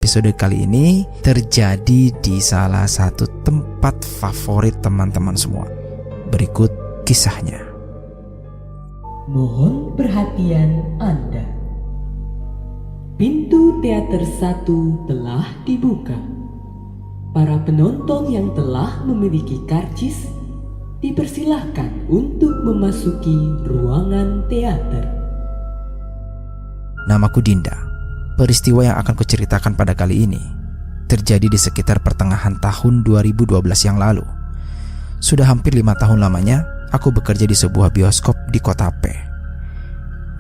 Episode kali ini terjadi di salah satu tempat favorit teman-teman semua. Berikut kisahnya. Mohon perhatian Anda. Pintu teater 1 telah dibuka. Para penonton yang telah memiliki karcis dipersilahkan untuk memasuki ruangan teater. Namaku Dinda. Peristiwa yang akan kuceritakan pada kali ini terjadi di sekitar pertengahan tahun 2012 yang lalu. Sudah hampir 5 tahun lamanya aku bekerja di sebuah bioskop di kota P.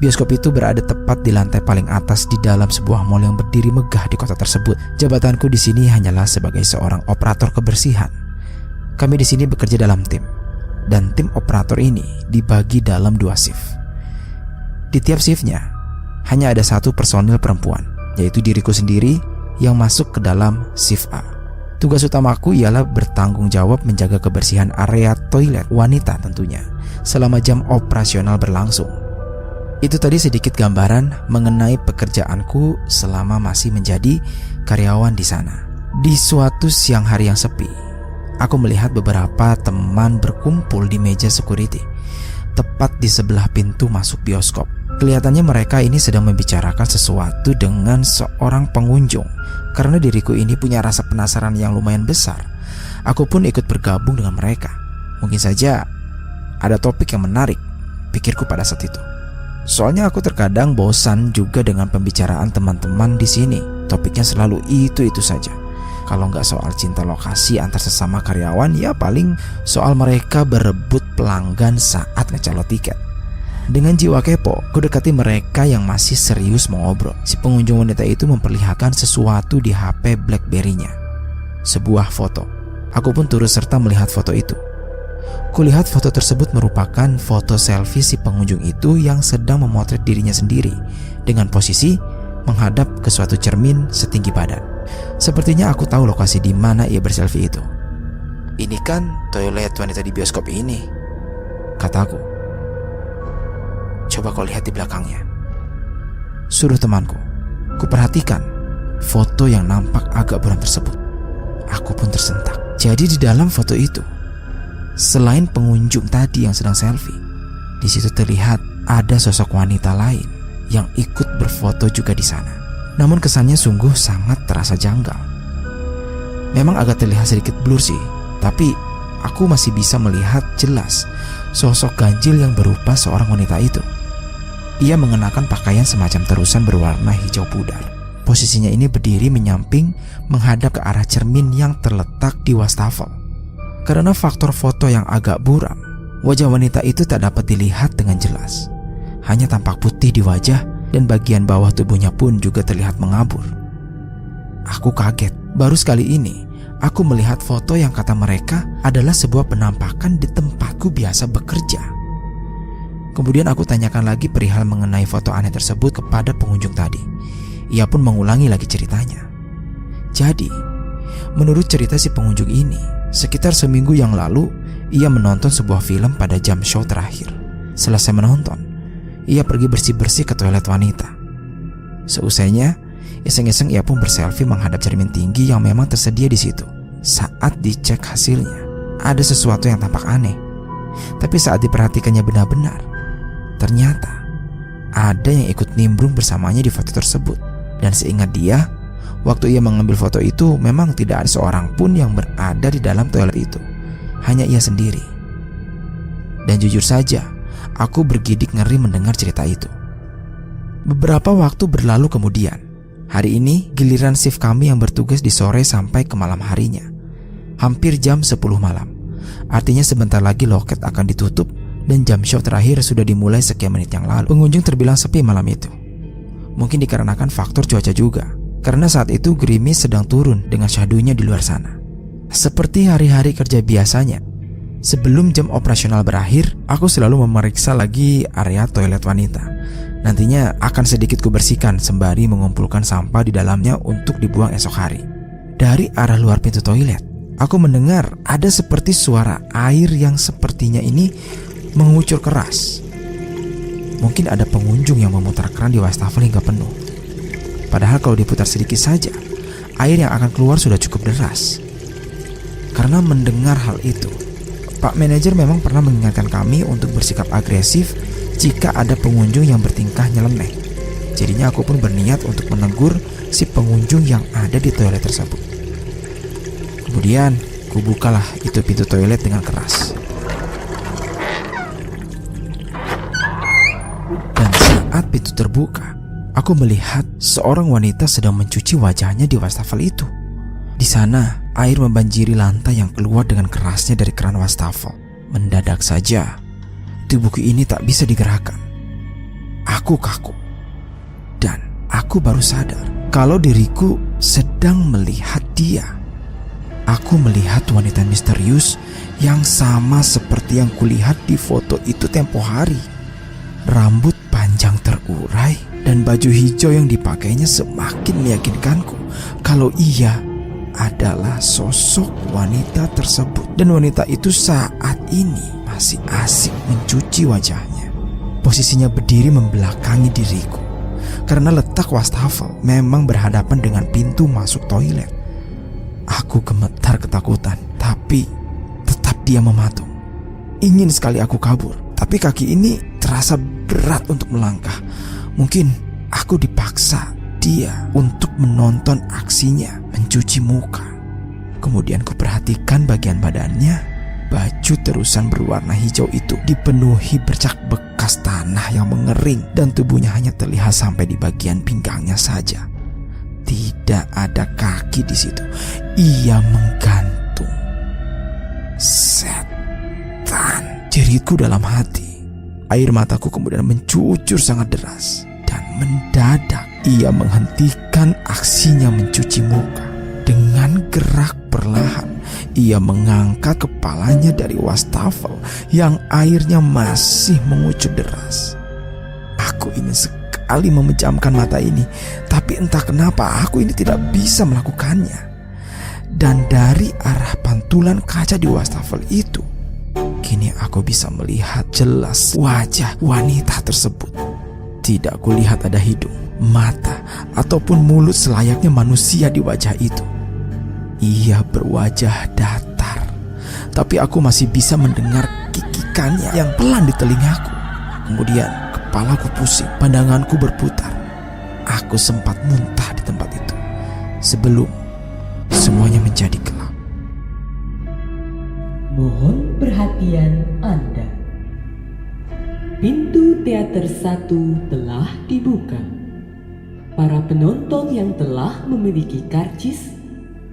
Bioskop itu berada tepat di lantai paling atas di dalam sebuah mal yang berdiri megah di kota tersebut. Jabatanku di sini hanyalah sebagai seorang operator kebersihan. Kami di sini bekerja dalam tim, dan tim operator ini dibagi dalam 2 shift. Di tiap shiftnya hanya ada 1 personil perempuan, yaitu diriku sendiri yang masuk ke dalam shift A. Tugas utamaku ialah bertanggung jawab menjaga kebersihan area toilet wanita tentunya selama jam operasional berlangsung. Itu tadi sedikit gambaran mengenai pekerjaanku selama masih menjadi karyawan di sana. Di suatu siang hari yang sepi, aku melihat beberapa teman berkumpul di meja security tepat di sebelah pintu masuk bioskop. Kelihatannya mereka ini sedang membicarakan sesuatu dengan seorang pengunjung. Karena diriku ini punya rasa penasaran yang lumayan besar, aku pun ikut bergabung dengan mereka. Mungkin saja ada topik yang menarik, pikirku pada saat itu. Soalnya aku terkadang bosan juga dengan pembicaraan teman-teman di sini. Topiknya selalu itu-itu saja. Kalau nggak soal cinta lokasi antar sesama karyawan, ya paling soal mereka berebut pelanggan saat ngecalo tiket. Dengan jiwa kepo, ku dekati mereka yang masih serius mengobrol. Si pengunjung wanita itu memperlihatkan sesuatu di HP BlackBerry-nya. Sebuah foto. Aku pun turut serta melihat foto itu. Kulihat foto tersebut merupakan foto selfie si pengunjung itu yang sedang memotret dirinya sendiri dengan posisi menghadap ke suatu cermin setinggi badan. Sepertinya aku tahu lokasi di mana ia berselfie itu. Ini kan toilet wanita di bioskop ini, kataku. Coba kau lihat di belakangnya, suruh temanku. Kuperhatikan foto yang nampak agak buram tersebut. Aku pun tersentak. Jadi di dalam foto itu, selain pengunjung tadi yang sedang selfie, di situ terlihat ada sosok wanita lain yang ikut berfoto juga di sana. Namun kesannya sungguh sangat terasa janggal. Memang agak terlihat sedikit blur sih, tapi aku masih bisa melihat jelas sosok ganjil yang berupa seorang wanita itu. Ia mengenakan pakaian semacam terusan berwarna hijau pudar. Posisinya ini berdiri menyamping menghadap ke arah cermin yang terletak di wastafel. Karena faktor foto yang agak buram, wajah wanita itu tak dapat dilihat dengan jelas. Hanya tampak putih di wajah dan bagian bawah tubuhnya pun juga terlihat mengabur. Aku kaget. Baru sekali ini aku melihat foto yang kata mereka adalah sebuah penampakan di tempatku biasa bekerja. Kemudian aku tanyakan lagi perihal mengenai foto aneh tersebut kepada pengunjung tadi. Ia pun mengulangi lagi ceritanya. Jadi, menurut cerita si pengunjung ini, sekitar seminggu yang lalu ia menonton sebuah film pada jam show terakhir. Selesai menonton, ia pergi bersih-bersih ke toilet wanita. Seusainya, iseng-iseng ia pun berselfie menghadap cermin tinggi yang memang tersedia di situ. Saat dicek hasilnya, ada sesuatu yang tampak aneh. Tapi saat diperhatikannya benar-benar, ternyata ada yang ikut nimbrung bersamanya di foto tersebut. Dan seingat dia, waktu ia mengambil foto itu memang tidak ada seorang pun yang berada di dalam toilet itu. Hanya ia sendiri. Dan jujur saja, aku bergidik ngeri mendengar cerita itu. Beberapa waktu berlalu kemudian. Hari ini giliran shift kami yang bertugas di sore sampai ke malam harinya. Hampir jam 10 malam. Artinya sebentar lagi loket akan ditutup dan jam show terakhir sudah dimulai sekian menit yang lalu. Pengunjung terbilang sepi malam itu. Mungkin dikarenakan faktor cuaca juga, karena saat itu gerimis sedang turun dengan syahdunya di luar sana. Seperti hari-hari kerja biasanya, sebelum jam operasional berakhir, aku selalu memeriksa lagi area toilet wanita. Nantinya akan sedikit kubersihkan sembari mengumpulkan sampah di dalamnya untuk dibuang esok hari. Dari arah luar pintu toilet, aku mendengar ada seperti suara air yang sepertinya ini mengucur keras. Mungkin ada pengunjung yang memutar keran di wastafel hingga penuh. Padahal kalau diputar sedikit saja, air yang akan keluar sudah cukup deras. Karena mendengar hal itu, Pak Manajer memang pernah mengingatkan kami untuk bersikap agresif jika ada pengunjung yang bertingkah nyeleneh. Jadinya aku pun berniat untuk menegur si pengunjung yang ada di toilet tersebut. Kemudian, kubukalah itu pintu toilet dengan keras. Dan saat pintu terbuka, aku melihat seorang wanita sedang mencuci wajahnya di wastafel itu. Di sana, air membanjiri lantai yang keluar dengan kerasnya dari keran wastafel. Mendadak saja, tubuhku ini tak bisa digerakkan. Aku kaku. Dan aku baru sadar kalau diriku sedang melihat dia. Aku melihat wanita misterius yang sama seperti yang kulihat di foto itu tempo hari. Rambut panjang terurai dan baju hijau yang dipakainya semakin meyakinkanku kalau ia adalah sosok wanita tersebut. Dan wanita itu saat ini masih asik mencuci wajahnya. Posisinya berdiri membelakangi diriku, karena letak wastafel memang berhadapan dengan pintu masuk toilet. Aku gemetar ketakutan, tapi tetap dia mematung. Ingin sekali aku kabur, tapi kaki ini terasa berat untuk melangkah. Mungkin aku dipaksa dia untuk menonton aksinya mencuci muka. Kemudian kuperhatikan bagian badannya. Baju terusan berwarna hijau itu dipenuhi bercak bekas tanah yang mengering, dan tubuhnya hanya terlihat sampai di bagian pinggangnya saja. Tidak ada kaki di situ. Ia menggantung. Setan, jeritku dalam hati. Air mataku kemudian mencucur sangat deras. Dan mendadak ia menghentikan aksinya mencuci muka. Dengan gerak perlahan, ia mengangkat kepalanya dari wastafel yang airnya masih mengucur deras. Aku ingin sekali memejamkan mata ini, tapi entah kenapa aku ini tidak bisa melakukannya. Dan dari arah pantulan kaca di wastafel itu, kini aku bisa melihat jelas wajah wanita tersebut. Tidak kulihat ada hidung, mata, ataupun mulut selayaknya manusia di wajah itu. Ia berwajah datar, tapi aku masih bisa mendengar kikikannya yang pelan di telingaku. Kemudian kepalaku pusing, pandanganku berputar. Aku sempat muntah di tempat itu sebelum semuanya menjadi gelap. Mohon perhatian Anda. Pintu teater 1 telah dibuka. Para penonton yang telah memiliki karcis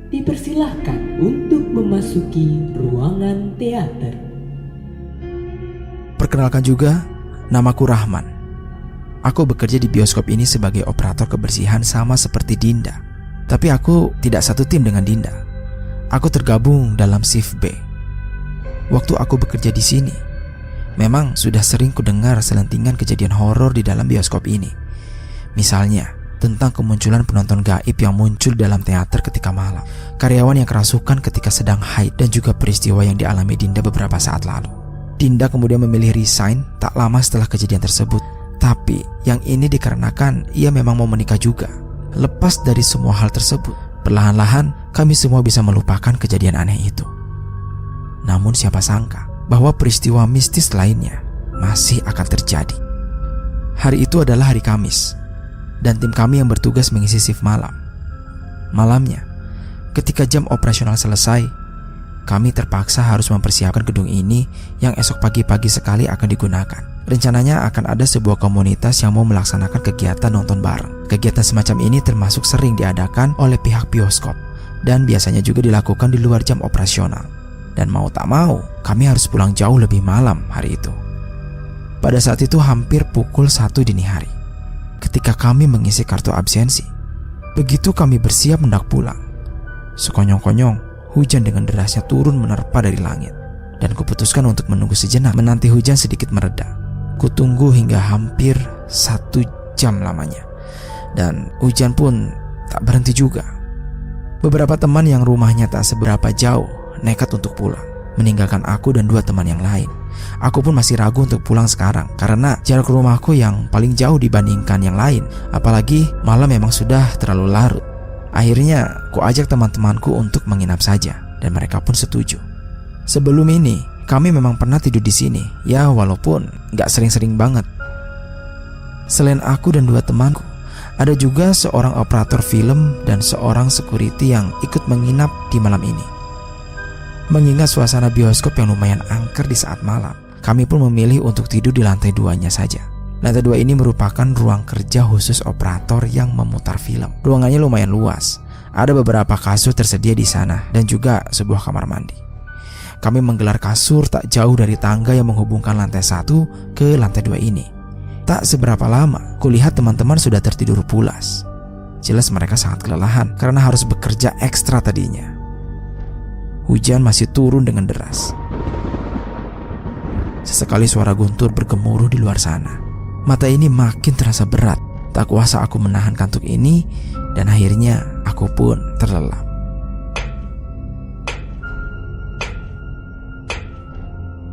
dipersilahkan untuk memasuki ruangan teater. Perkenalkan juga, namaku Rahman. Aku bekerja di bioskop ini sebagai operator kebersihan sama seperti Dinda. Tapi aku tidak satu tim dengan Dinda. Aku tergabung dalam shift B. Waktu aku bekerja di sini, memang sudah sering kudengar selentingan kejadian horor di dalam bioskop ini. Misalnya, tentang kemunculan penonton gaib yang muncul dalam teater ketika malam, karyawan yang kerasukan ketika sedang haid, dan juga peristiwa yang dialami Dinda beberapa saat lalu. Dinda kemudian memilih resign tak lama setelah kejadian tersebut. Tapi yang ini dikarenakan ia memang mau menikah juga. Lepas dari semua hal tersebut, perlahan-lahan kami semua bisa melupakan kejadian aneh itu. Namun siapa sangka bahwa peristiwa mistis lainnya masih akan terjadi. Hari itu adalah hari Kamis, dan tim kami yang bertugas mengisi shift malam. Malamnya, ketika jam operasional selesai, kami terpaksa harus mempersiapkan gedung ini yang esok pagi-pagi sekali akan digunakan. Rencananya akan ada sebuah komunitas yang mau melaksanakan kegiatan nonton bareng. Kegiatan semacam ini termasuk sering diadakan oleh pihak bioskop, dan biasanya juga dilakukan di luar jam operasional. Dan mau tak mau, kami harus pulang jauh lebih malam hari itu. Pada saat itu hampir pukul 1 dini hari, ketika kami mengisi kartu absensi. Begitu kami bersiap hendak pulang, sekonyong-konyong hujan dengan derasnya turun menerpa dari langit. Dan kuputuskan untuk menunggu sejenak, menanti hujan sedikit mereda. Kutunggu hingga hampir 1 jam lamanya, dan hujan pun tak berhenti juga. Beberapa teman yang rumahnya tak seberapa jauh nekat untuk pulang, meninggalkan aku dan 2 teman yang lain. Aku pun masih ragu untuk pulang sekarang, karena jarak rumahku yang paling jauh dibandingkan yang lain. Apalagi malam memang sudah terlalu larut. Akhirnya ku ajak teman-temanku untuk menginap saja, dan mereka pun setuju. Sebelum ini kami memang pernah tidur di sini, ya walaupun gak sering-sering banget. Selain aku dan 2 temanku, ada juga seorang operator film dan seorang security yang ikut menginap di malam ini. Mengingat suasana bioskop yang lumayan angker di saat malam, kami pun memilih untuk tidur di lantai 2-nya saja. Lantai 2 ini merupakan ruang kerja khusus operator yang memutar film. Ruangannya lumayan luas. Ada beberapa kasur tersedia di sana dan juga sebuah kamar mandi. Kami menggelar kasur tak jauh dari tangga yang menghubungkan lantai 1 ke lantai 2 ini. Tak seberapa lama, kulihat teman-teman sudah tertidur pulas. Jelas mereka sangat kelelahan karena harus bekerja ekstra tadinya. Hujan masih turun dengan deras. Sesekali suara guntur bergemuruh di luar sana. Mata ini makin terasa berat. Tak kuasa aku menahan kantuk ini, dan akhirnya aku pun terlelap.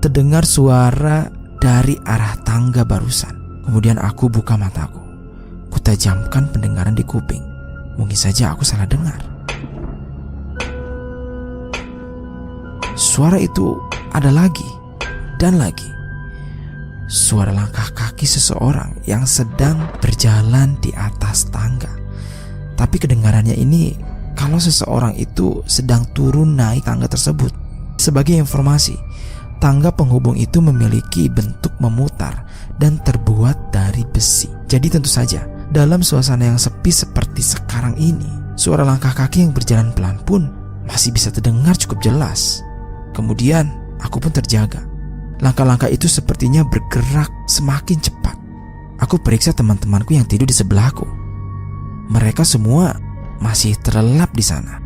Terdengar suara dari arah tangga barusan. Kemudian aku buka mataku. Kutajamkan pendengaran di kuping. Mungkin saja aku salah dengar. Suara itu ada lagi dan lagi. Suara langkah kaki seseorang yang sedang berjalan di atas tangga. Tapi kedengarannya ini kalau seseorang itu sedang turun naik tangga tersebut. Sebagai informasi, tangga penghubung itu memiliki bentuk memutar dan terbuat dari besi. Jadi tentu saja, dalam suasana yang sepi seperti sekarang ini, suara langkah kaki yang berjalan pelan pun masih bisa terdengar cukup jelas. Kemudian aku pun terjaga. Langkah-langkah itu sepertinya bergerak semakin cepat. Aku periksa teman-temanku yang tidur di sebelahku. Mereka semua masih terlelap di sana.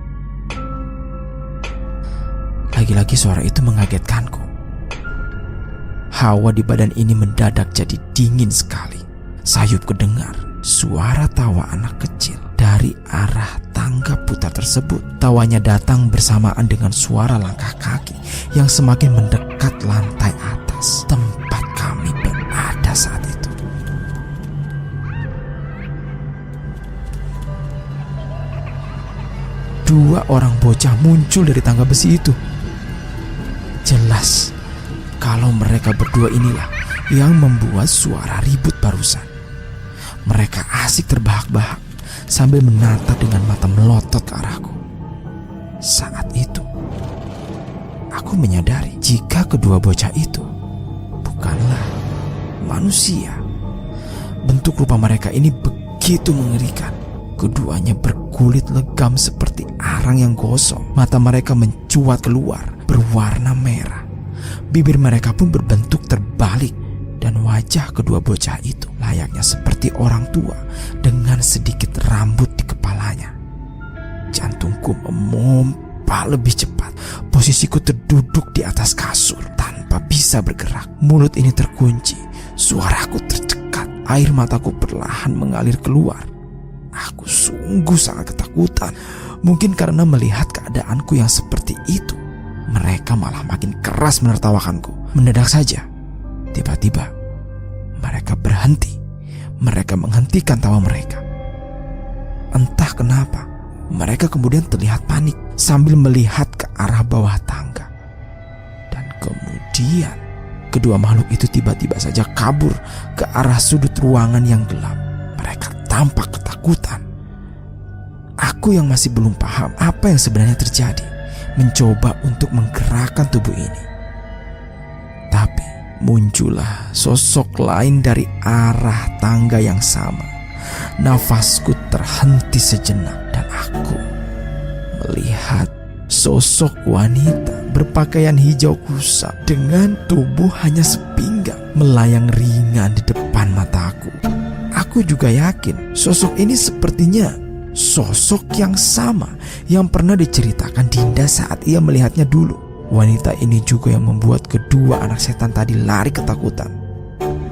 Lagi-lagi suara itu mengagetkanku. Hawa di badan ini mendadak jadi dingin sekali. Sayupku dengar suara tawa anak kecil dari arah tangga putar tersebut. Tawanya datang bersamaan dengan suara langkah kaki yang semakin mendekat lantai atas tempat kami berada saat itu. Dua orang bocah muncul dari tangga besi itu. Jelas kalau mereka berdua inilah yang membuat suara ribut barusan. Mereka asik terbahak-bahak sambil menatap dengan mata melotot ke arahku. Saat itu, aku menyadari jika kedua bocah itu bukanlah manusia. Bentuk rupa mereka ini begitu mengerikan. Keduanya berkulit legam seperti arang yang gosong. Mata mereka mencuat keluar, berwarna merah. Bibir mereka pun berbentuk terbalik. Dan wajah kedua bocah itu layaknya seperti orang tua dengan sedikit rambut di kepalanya. Jantungku memompa lebih cepat. Posisiku terduduk di atas kasur tanpa bisa bergerak. Mulut ini terkunci. Suaraku tercekat. Air mataku perlahan mengalir keluar. Aku sungguh sangat ketakutan. Mungkin karena melihat keadaanku yang seperti itu, mereka malah makin keras menertawakanku. Mendadak saja, tiba-tiba mereka berhenti. Mereka menghentikan tawa mereka. Entah kenapa, mereka kemudian terlihat panik sambil melihat ke arah bawah tangga. Dan kemudian kedua makhluk itu tiba-tiba saja kabur ke arah sudut ruangan yang gelap. Mereka tampak ketakutan. Aku yang masih belum paham apa yang sebenarnya terjadi, mencoba untuk menggerakkan tubuh ini. Tapi muncullah sosok lain dari arah tangga yang sama. Nafasku terhenti sejenak dan aku melihat sosok wanita berpakaian hijau kusam dengan tubuh hanya sepinggang melayang ringan di depan mataku. Aku juga yakin sosok ini sepertinya sosok yang sama yang pernah diceritakan Dinda saat ia melihatnya dulu. Wanita ini juga yang membuat kedua anak setan tadi lari ketakutan.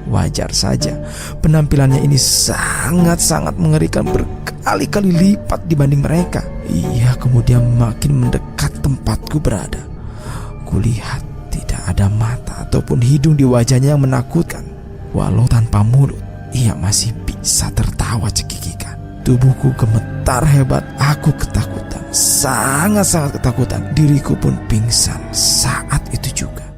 Wajar saja, penampilannya ini sangat-sangat mengerikan berkali-kali lipat dibanding mereka. Ia kemudian makin mendekat tempatku berada. Kulihat tidak ada mata ataupun hidung di wajahnya yang menakutkan. Walau tanpa mulut, ia masih bisa tertawa cekikikan. Tubuhku gemetar hebat. Aku ketakutan, sangat-sangat ketakutan. Diriku pun pingsan saat